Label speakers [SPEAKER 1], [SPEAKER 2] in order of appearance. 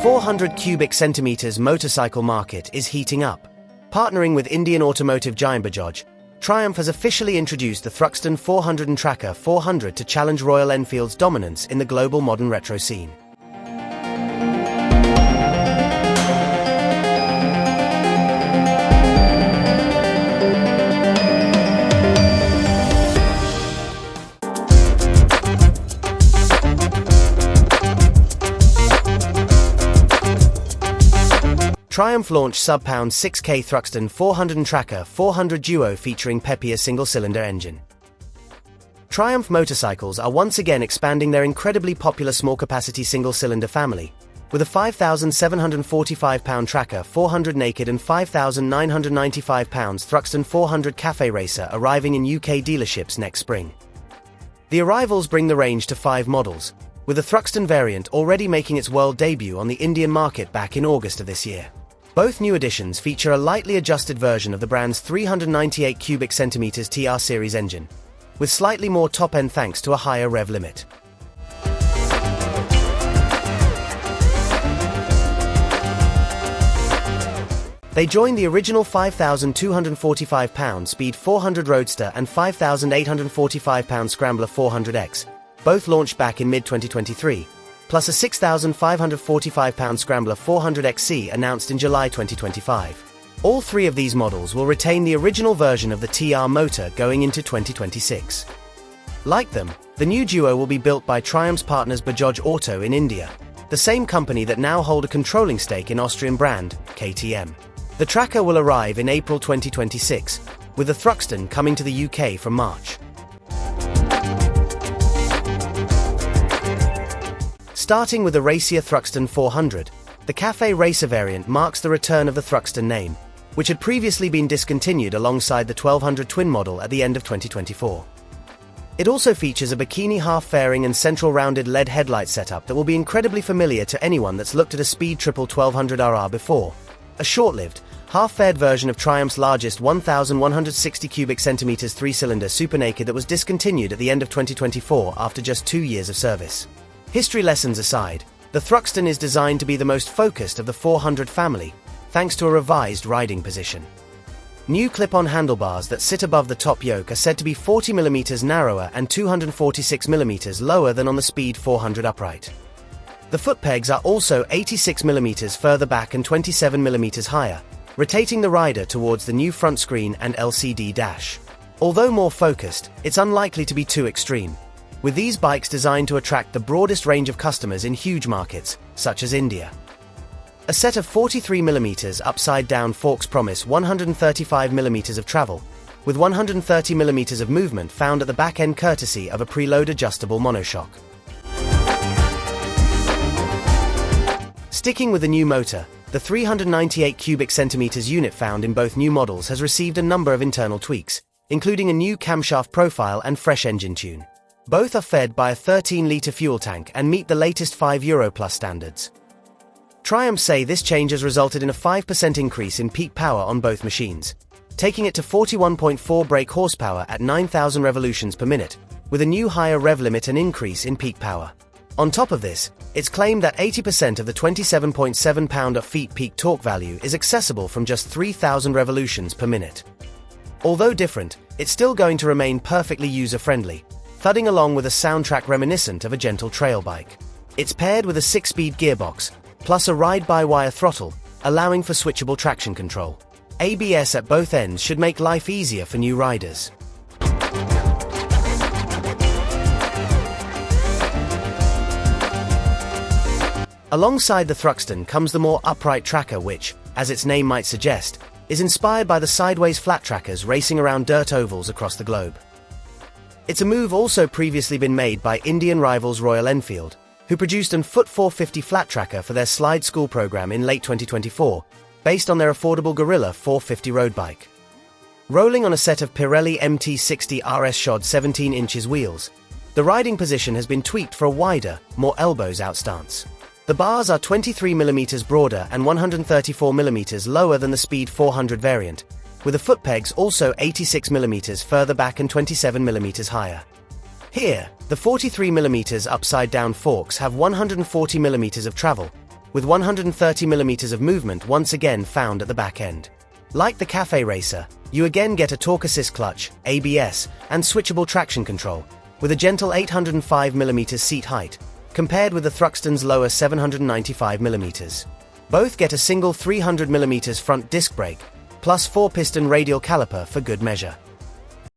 [SPEAKER 1] 400 cubic centimeters motorcycle market is heating up. Partnering with Indian automotive giant Bajaj, Triumph has officially introduced the Thruxton 400 and Tracker 400 to challenge Royal Enfield's dominance in the global modern retro scene. Triumph launched sub-pound 6K Thruxton 400 and Tracker 400 Duo featuring peppier single-cylinder engine. Triumph motorcycles are once again expanding their incredibly popular small-capacity single-cylinder family, with a 5,745-pound Tracker 400 naked and 5,995 pounds Thruxton 400 Cafe Racer arriving in UK dealerships next spring. The arrivals bring the range to 5 models, with the Thruxton variant already making its world debut on the Indian market back in August of this year. Both new editions feature a lightly adjusted version of the brand's 398 cubic centimeters TR series engine, with slightly more top-end thanks to a higher rev limit. They join the original 5,245-pound Speed 400 Roadster and 5,845-pound Scrambler 400X, both launched back in mid-2023, plus a 6,545-pound Scrambler 400XC announced in July 2025. All 3 of these models will retain the original version of the TR motor going into 2026. Like them, the new Duo will be built by Triumph's partners Bajaj Auto in India, the same company that now hold a controlling stake in Austrian brand, KTM. The Tracker will arrive in April 2026, with the Thruxton coming to the UK from March. Starting with the racier Thruxton 400, the Cafe Racer variant marks the return of the Thruxton name, which had previously been discontinued alongside the 1200 twin model at the end of 2024. It also features a bikini half-fairing and central rounded LED headlight setup that will be incredibly familiar to anyone that's looked at a Speed Triple 1200RR before, a short-lived, half-faired version of Triumph's largest 1,160 cubic centimeters 3-cylinder super naked that was discontinued at the end of 2024 after just 2 years of service. History lessons aside, the Thruxton is designed to be the most focused of the 400 family, thanks to a revised riding position. New clip-on handlebars that sit above the top yoke are said to be 40mm narrower and 246mm lower than on the Speed 400 upright. The foot pegs are also 86mm further back and 27mm higher, rotating the rider towards the new front screen and LCD dash. Although more focused, it's unlikely to be too extreme, with these bikes designed to attract the broadest range of customers in huge markets, such as India. A set of 43mm upside-down forks promise 135mm of travel, with 130mm of movement found at the back end courtesy of a preload adjustable monoshock. Sticking with the new motor, the 398 cubic centimeters unit found in both new models has received a number of internal tweaks, including a new camshaft profile and fresh engine tune. Both are fed by a 13-litre fuel tank and meet the latest 5 Euro Plus standards. Triumph say this change has resulted in a 5% increase in peak power on both machines, taking it to 41.4 brake horsepower at 9,000 revolutions per minute, with a new higher rev limit and increase in peak power. On top of this, it's claimed that 80% of the 27.7 pound-feet peak torque value is accessible from just 3,000 revolutions per minute. Although different, it's still going to remain perfectly user-friendly, thudding along with a soundtrack reminiscent of a gentle trail bike. It's paired with a 6-speed gearbox, plus a ride-by-wire throttle, allowing for switchable traction control. ABS at both ends should make life easier for new riders. Alongside the Thruxton comes the more upright Tracker which, as its name might suggest, is inspired by the sideways flat trackers racing around dirt ovals across the globe. It's a move also previously been made by Indian rivals Royal Enfield, who produced an Foot 450 flat tracker for their Slide School program in late 2024, based on their affordable Gorilla 450 road bike. Rolling on a set of Pirelli MT60 RS shod 17 inches wheels, the riding position has been tweaked for a wider, more elbows-out stance. The bars are 23mm broader and 134mm lower than the Speed 400 variant, with the foot pegs also 86mm further back and 27mm higher. Here, the 43mm upside-down forks have 140mm of travel, with 130mm of movement once again found at the back end. Like the Cafe Racer, you again get a torque assist clutch, ABS, and switchable traction control, with a gentle 805mm seat height, compared with the Thruxton's lower 795mm. Both get a single 300mm front disc brake, plus 4-piston radial caliper for good measure.